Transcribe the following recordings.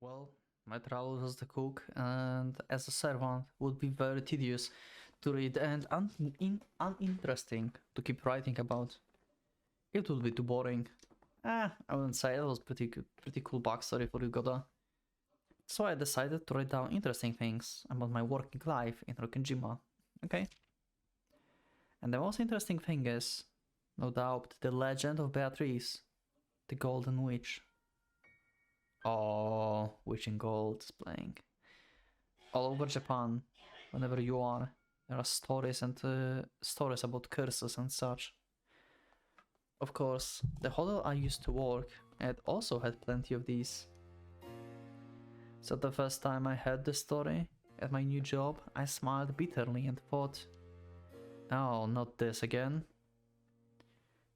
Well, my travel as the cook and as a servant would be very tedious to read and uninteresting to keep writing about. It would be too boring. I wouldn't say it was pretty cool backstory for GOHDA. So I decided to write down interesting things about my working life in Rokkenjima. Okay? And the most interesting thing is, no doubt, the legend of Beatrice, the Golden Witch. Oh, Witch in Gold is playing. All over Japan, whenever you are, there are stories and stories about curses and such. Of course, the hotel I used to work at also had plenty of these. So the first time I heard the story at my new job, I smiled bitterly and thought, oh, not this again.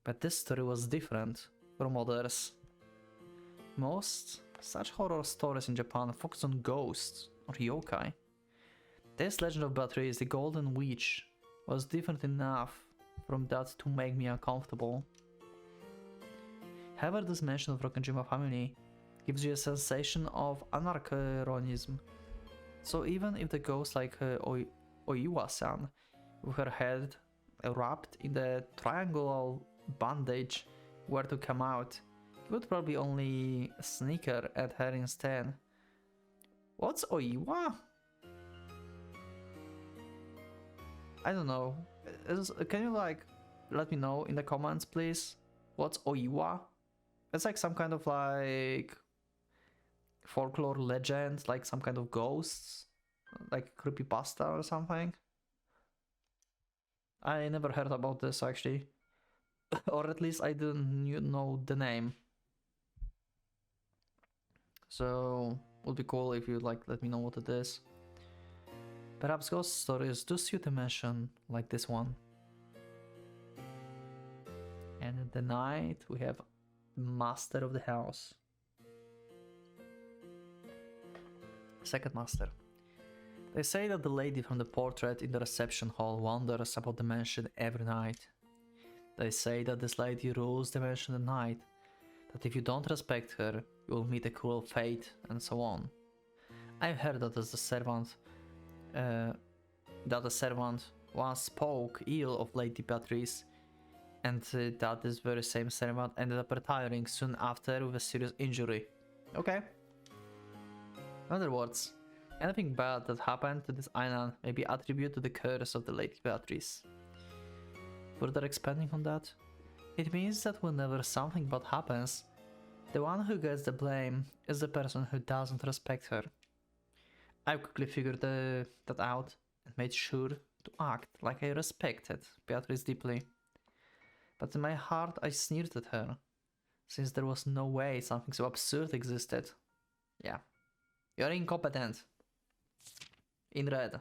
But this story was different from others. Most such horror stories in Japan focus on ghosts or yokai. This legend of Beatrice, the Golden Witch, was different enough from that to make me uncomfortable. However, this mention of Rokkenjima family gives you a sensation of anachronism. So even if the ghost like Oiwa-san, with her head wrapped in the triangular bandage, were to come out, he would probably only snicker at her instead. What's Oiwa? I don't know. Can you like let me know in the comments, please? What's Oiwa? It's like some kind of like folklore legend, like some kind of ghosts, like creepypasta or something. I never heard about this actually, or at least I didn't know the name. So would be cool if you like let me know what it is. Perhaps ghost stories do suit a mention like this one. And at the night we have Master of the House. Second Master. They say that the lady from the portrait in the reception hall wanders about the mansion every night. They say that this lady rules the mansion at night, that if you don't respect her, you will meet a cruel fate, and so on. I've heard that as the servant, once spoke ill of Lady Beatrice, and that this very same servant ended up retiring soon after with a serious injury. Okay. In other words, anything bad that happened to this island may be attributed to the curse of the Lady Beatrice. Further expanding on that, it means that whenever something bad happens, the one who gets the blame is the person who doesn't respect her. I quickly figured that out and made sure to act like I respected Beatrice deeply. But in my heart I sneered at her, since there was no way something so absurd existed. Yeah. You're incompetent. In red.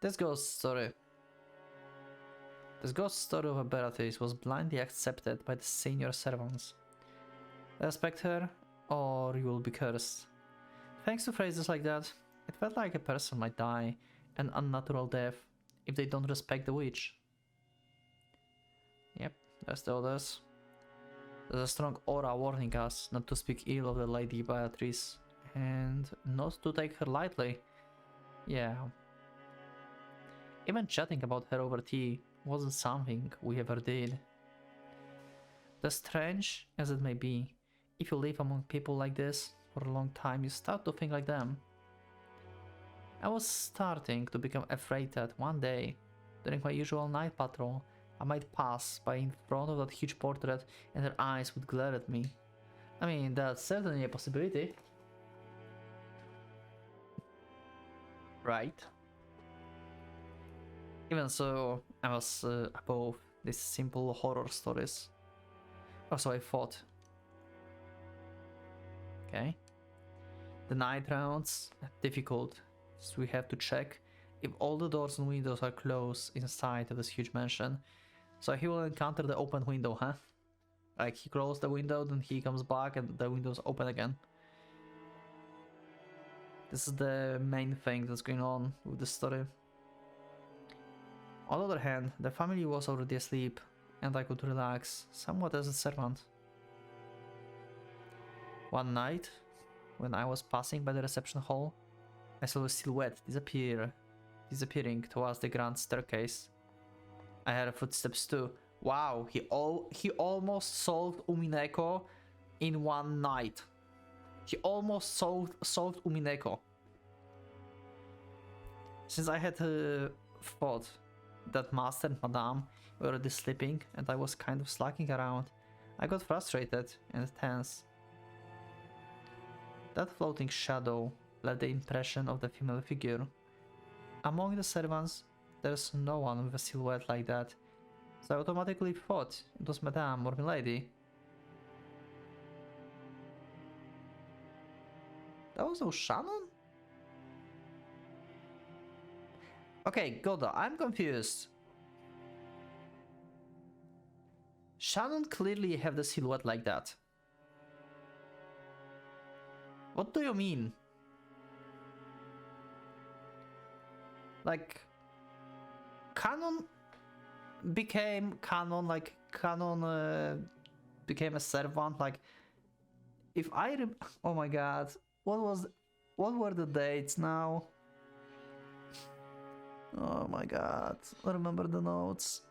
This ghost story of Beatrice was blindly accepted by the senior servants. Respect her, or you will be cursed. Thanks to phrases like that, it felt like a person might die an unnatural death if they don't respect the witch. Yep, that's the others. There's a strong aura warning us not to speak ill of the Lady Beatrice and not to take her lightly. Yeah. Even chatting about her over tea wasn't something we ever did. As strange as it may be, if you live among people like this for a long time, you start to think like them. I was starting to become afraid that one day, during my usual night patrol, I might pass by in front of that huge portrait and her eyes would glare at me. I mean, that's certainly a possibility. Right? Even so, I was above these simple horror stories. Or so I thought. Okay. The night rounds are difficult, so we have to check if all the doors and windows are closed inside of this huge mansion. So he will encounter the open window, huh? Like he closed the window, then he comes back and the window's open again. This is the main thing that's going on with the story. On the other hand, the family was already asleep, and I could relax somewhat as a servant. One night, when I was passing by the reception hall, I saw a silhouette disappearing towards the grand staircase. I heard footsteps too. Wow, he almost solved Umineko in one night. He almost solved Umineko. Since I had thought that Master and Madame were already sleeping and I was kind of slacking around, I got frustrated and tense. That floating shadow left the impression of the female figure. Among the servants, there's no one with a silhouette like that, so I automatically thought it was Madame or Milady. That was no Shannon? Okay, GOHDA, I'm confused. Shannon clearly have the silhouette like that. What do you mean? Like, Canon became Canon, like Canon became a servant. Like, if I oh my god, what were the dates now? Oh my god, I remember the notes.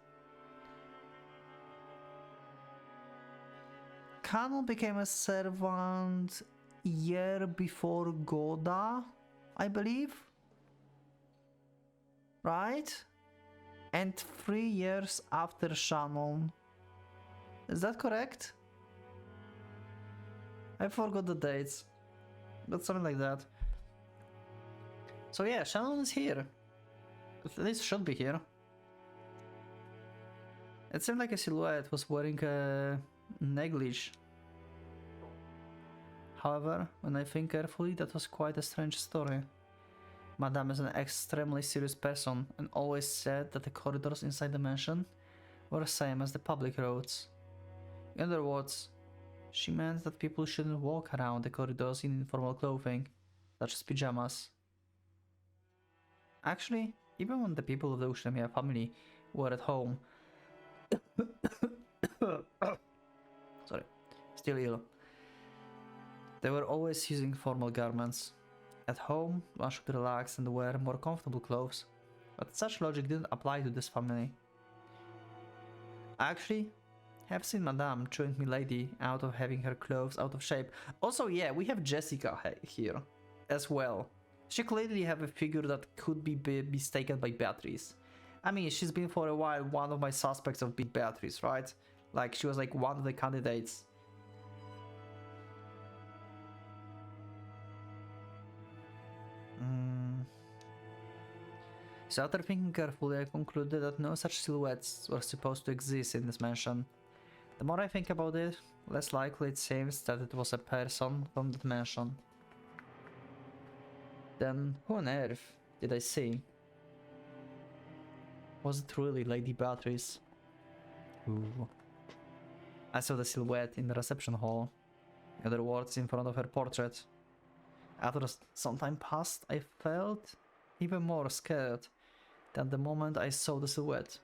Canon became a servant year before GOHDA, I believe. Right? And 3 years after Shannon. Is that correct? I forgot the dates. But something like that. So yeah, Shannon is here. At least should be here. It seemed like a silhouette was wearing a negligee. However, when I think carefully, that was quite a strange story. Madame is an extremely serious person and always said that the corridors inside the mansion were the same as the public roads. In other words, she meant that people shouldn't walk around the corridors in informal clothing, such as pajamas. Actually, even when the people of the Ushimiya family were at home, sorry, still ill, they were always using formal garments. At home, one should relax and wear more comfortable clothes, but such logic didn't apply to this family. I actually have seen Madame chewing Milady out of having her clothes out of shape. Also, yeah, we have Jessica here as well. She clearly have a figure that could be mistaken by Beatrice. I mean, she's been for a while one of my suspects of being Beatrice, right? Like, she was like one of the candidates. So after thinking carefully, I concluded that no such silhouettes were supposed to exist in this mansion. The more I think about it, less likely it seems that it was a person from that mansion. Then, who on earth did I see? Was it really Lady Beatrice? Ooh. I saw the silhouette in the reception hall. In other words, in front of her portrait. After some time passed, I felt even more scared than the moment I saw the silhouette.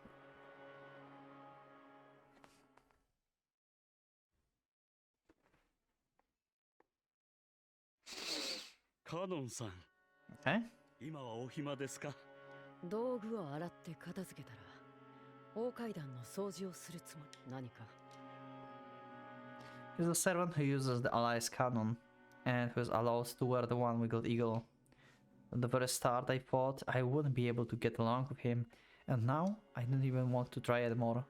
Canon-san. Okay. 今はお暇ですか? 道具を洗って片付けたら大階段の掃除をするつもり。何か? He's a servant who uses the allies canon and who is allowed to wear the one-winged eagle. At the very start I thought I wouldn't be able to get along with him, and now I don't even want to try anymore.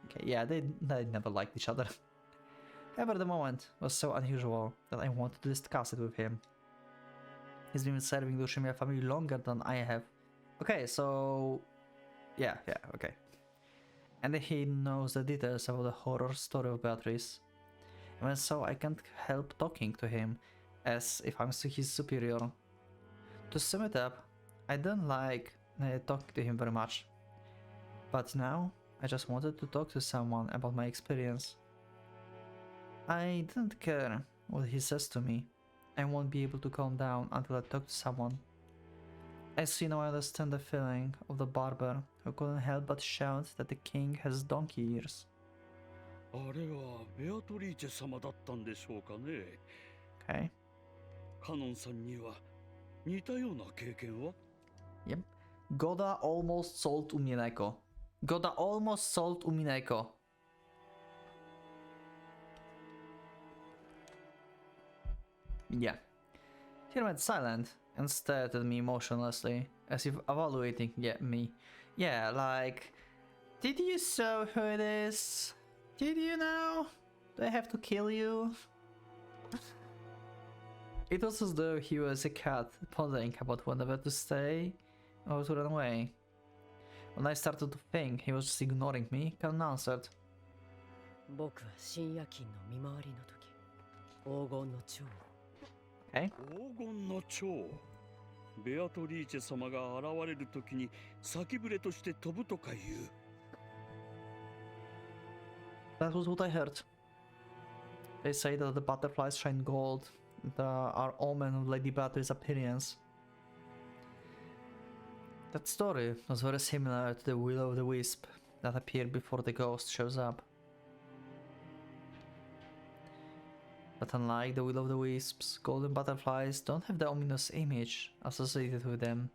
Okay, yeah, they never liked each other. However, the moment was so unusual that I wanted to discuss it with him. He's been serving the Ushimiya family longer than I have. Okay, so... yeah, okay. And he knows the details about the horror story of Beatrice. Even so, I can't help talking to him, as if I'm his superior. To sum it up, I didn't like talking to him very much. But now, I just wanted to talk to someone about my experience. I didn't care what he says to me. I won't be able to calm down until I talk to someone. I see now I understand the feeling of the barber who couldn't help but shout that the king has donkey ears. あれはベアトリーチェ様だったんでしょうかね。Okay. カノンさんには似たような経験は？ Yep. GOHDA almost sold Umineko. GOHDA almost sold Umineko. Yeah. He went silent and stared at me motionlessly, as if evaluating me. Yeah, like, did you show who it is? Did you know? Do I have to kill you? It was as though he was a cat pondering about whether to stay or to run away. When I started to think he was just ignoring me, Canon answered. 僕は深夜勤の見回りの時、黄金の蝶を Okay. 黄金の蝶。ベアトリーチェ様が現れる時に先触れとして飛ぶとかいう。That was what I heard. They say that the butterflies shine gold, and are omen of Lady Bathory's appearance. That story was very similar to the Will of the Wisp that appeared before the ghost shows up. But unlike the Will of the Wisps, golden butterflies don't have the ominous image associated with them.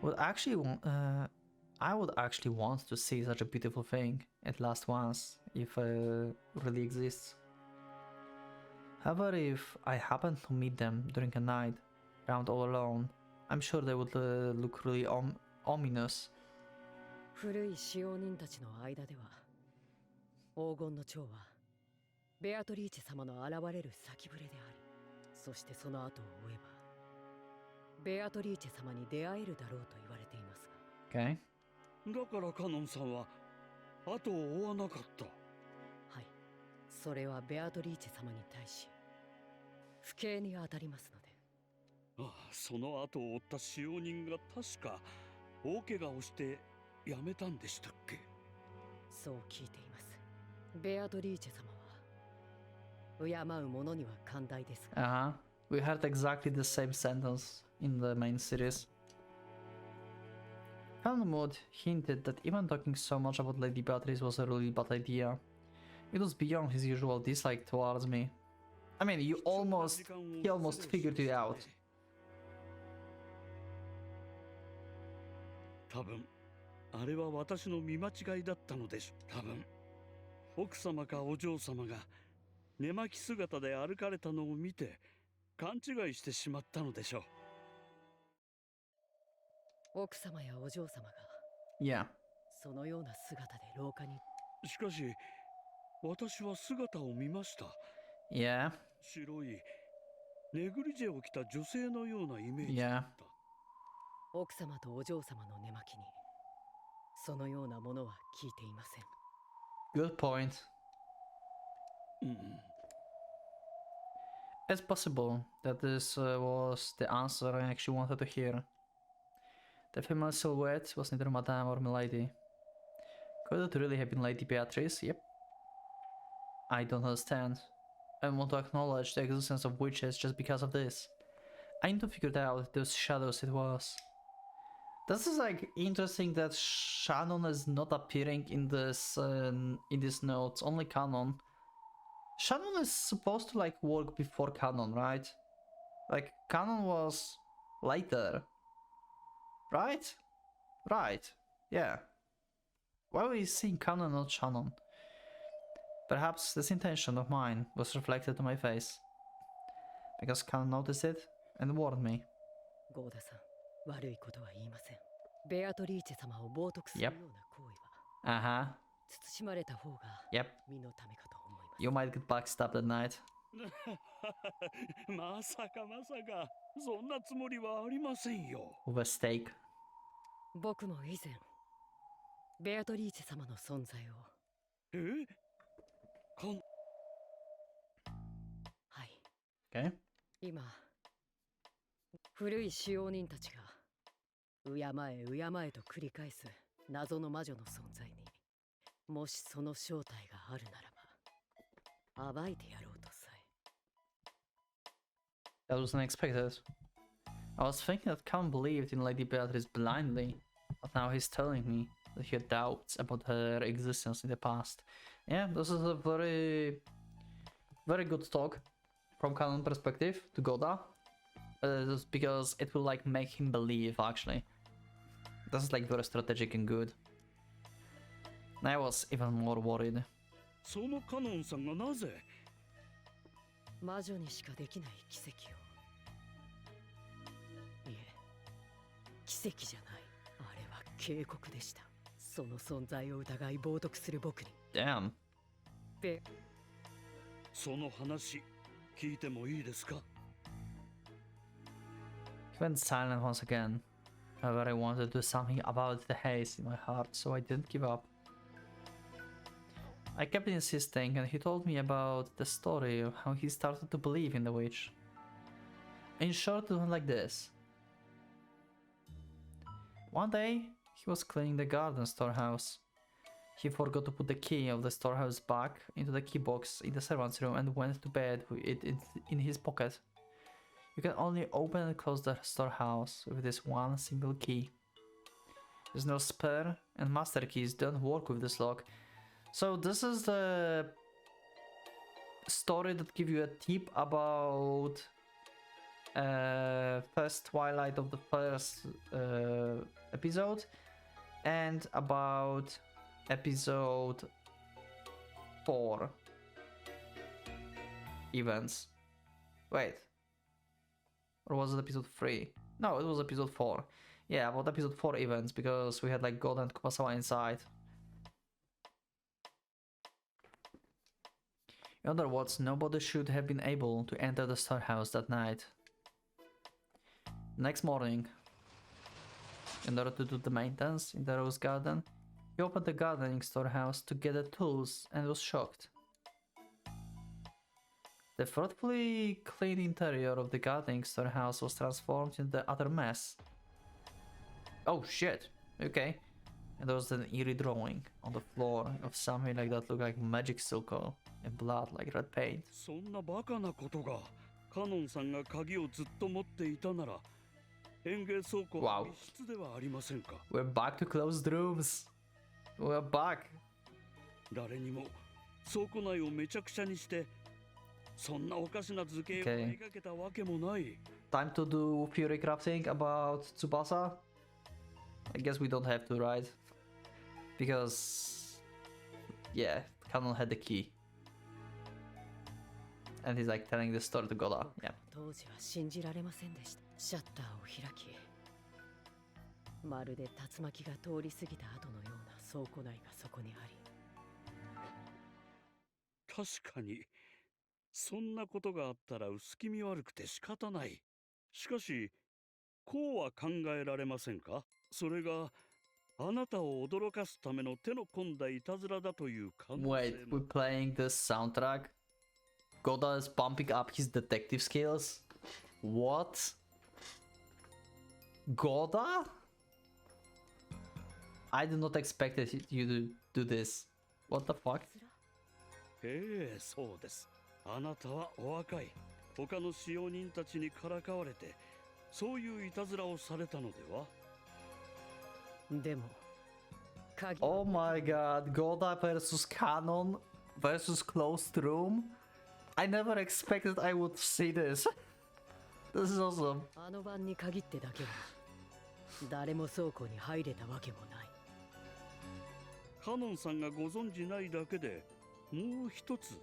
I would actually want to see such a beautiful thing at last once, if it really exists. However, if I happen to meet them during a night, around all alone, I'm sure they would look really ominous. 古い使用人たちの間では、黄金の蝶はベアトリーチェ様の現れる先触れであり、そしてその後を追えば、ベアトリーチェ様に出会えるだろうと言われていますが。Okay. だからカノンさんは後を追わなかった。はい、それはベアトリーチェ様に対し不敬に当たりますので。ああ、その後を追った使用人が確か大怪我をして辞めたんでしたっけ？そう聞いています。ベアトリーチェ様は敬う者には寛大ですが。We heard exactly the same sentence in the main series. Canon hinted that even talking so much about Lady Beatrice was a really bad idea. It was beyond his usual dislike towards me. I mean, he almost figured it out. 多分あれは私の見間違いだったのでしょう。多分奥様かお嬢様が寝巻き姿で歩かれたのを見て勘違いしてしまったのでしょう。奥様やお嬢様が Yeah. そのような姿で廊下に。しかし私は姿を見ました。Yeah. 白いネグリジェを着た女性のようなイメージだった。奥様とお嬢様の寝巻きにそのようなものは聞いていません。Good point. It's possible that this was the answer I actually wanted to hear. The female silhouette was neither Madame or Milady. Could it really have been Lady Beatrice? Yep. I don't understand. I want to acknowledge the existence of witches just because of this. I need to figure out those shadows it was. This is like interesting that Shannon is not appearing in these notes, only Canon. Shannon is supposed to like work before Canon, right? Like Canon was later. Right? Right. Yeah. Why are we seeing Canon, not Shannon? Perhaps this intention of mine was reflected on my face. Because Canon noticed it and warned me. ゴーダさん、悪いことは言いません。ベアトリーチェ様を冒涜するような行為は、慎まれた方が身のためかと思います。You might get backstabbed at night. まさかそんなつもりはありませんよ。With a stake. 僕も以前、ベアトリーチェ様の存在を。はい。Okay. 今、古い使用人たちが敬えと繰り返す謎の魔女の存在に、もしその正体があるならば、暴いてやろうとさえ。That was unexpected. I was thinking that Count believed in Lady Beatrice blindly, but now he's telling me that he had doubts about her existence in the past. Yeah, this is a very good talk. from canon perspective to GOHDA, because it will like make him believe actually. This is like very strategic and good. And I was even more worried. そのカノンさんがなぜ魔女にしかできない奇跡を。いえ、奇跡じゃない。あれは警告でした。その存在を疑い冒涜する僕に。Damn. その話聞いてもいいですか He went silent once again. However, I wanted to do something about the haze in my heart, so I didn't give up. I kept insisting, and he told me about the story of how he started to believe in the witch. In short, it went like this. One day, he was cleaning the garden storehouse. He forgot to put the key of the storehouse back into the key box in the servant's room and went to bed with it in his pocket. You can only open and close the storehouse with this one single key. There's no spare, and master keys don't work with this lock. So this is the story that gives you a tip about first twilight of the first episode and about episode 4 events. Wait. Or was it episode 3? No, it was episode 4. Yeah, about episode 4 events, because we had like GOHDA and Kumasawa inside. In other words, nobody should have been able to enter the storehouse that night. Next morning, in order to do the maintenance in the rose garden, he opened the gardening storehouse to get the tools and was shocked. The thoughtfully clean interior of the gardening storehouse was transformed into the utter mess. Oh shit, okay. And there was an eerie drawing on the floor of something like that looked like magic circle and blood like red paint. そんなバカなことがカノンさんが鍵をずっと持っていたなら園芸倉庫は密室ではありませんか We're back to closed rooms. We're back. 誰にも倉庫内をめちゃくちゃにしてそんなおかしな図形を描けたわけもない Time to do fury crafting about Tsubasa? I guess we don't have to, right? Because yeah, Canon had the key. And he's like telling the story to GOHDA. Yeah. 当時は信じられませんでした。シャッターを開き、まるで竜巻が通り過ぎた後のような倉庫内がそこにあり。確かにそんなことがあったら薄気味悪くて仕方ない。しかしこうは考えられませんかそれがあなたを驚かすための手の込んだいたずらだという可能性も Wait, we're playing this soundtrack? GOHDA is pumping up his detective skills? What? GOHDA? I did not expect you to do this. What the fuck? ええ、そうです。あなたはお若い。他の使用人たちにからかわれて、そういういたずらをされたのではでも、鍵 Oh my god, GOHDA versus Canon versus Closed Room? I never expected I would see this. This is awesome. あの晩に限ってだけは、誰も倉庫に入れたわけもない。カノンさんがご存じないだけで、もう一つ。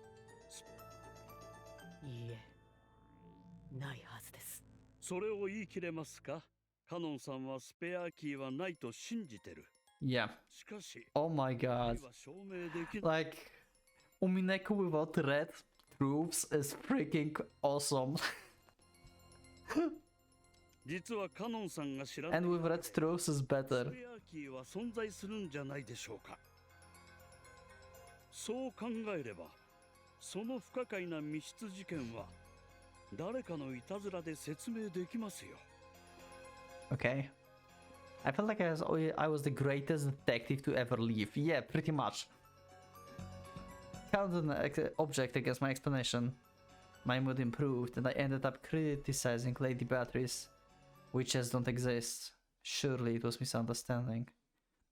いいえ、ないはずです。それを言い切れますかカノンさんはスペアキーはないと信じてる。Yeah. しかし、 Oh my god. 証明できない。 Like, Umineko without red troops is freaking awesome. 実はカノンさんが知らない。 And with red troops is ス better. ペアキーは存在するんじゃないでしょうか。そう考えれば、その不可解な密室事件は誰かのいたずらで説明できますよ。Okay. I felt like I was the greatest detective to ever live. Yeah, pretty much. Counted an object against my explanation. My mood improved, and I ended up criticizing Lady Beatrice. Witches don't exist. Surely it was misunderstanding.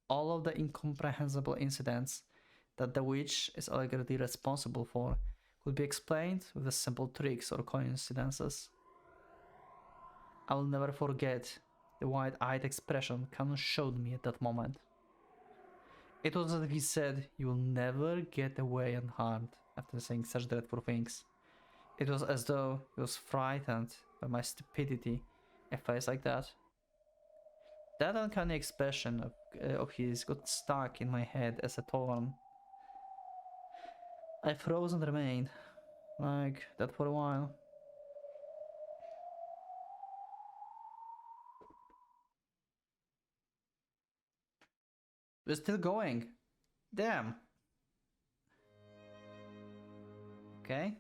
All of the incomprehensible incidents that the witch is already responsible for could be explained with a simple tricks or coincidences. I will never forget the wide-eyed expression Canon showed me at that moment. It was as if he said, "You will never get away unharmed," after saying such dreadful things. It was as though he was frightened by my stupidity, a face like that. That uncanny expression of his got stuck in my head as a thorn. I froze and remained like that for a while. We're still going. Damn. Okay.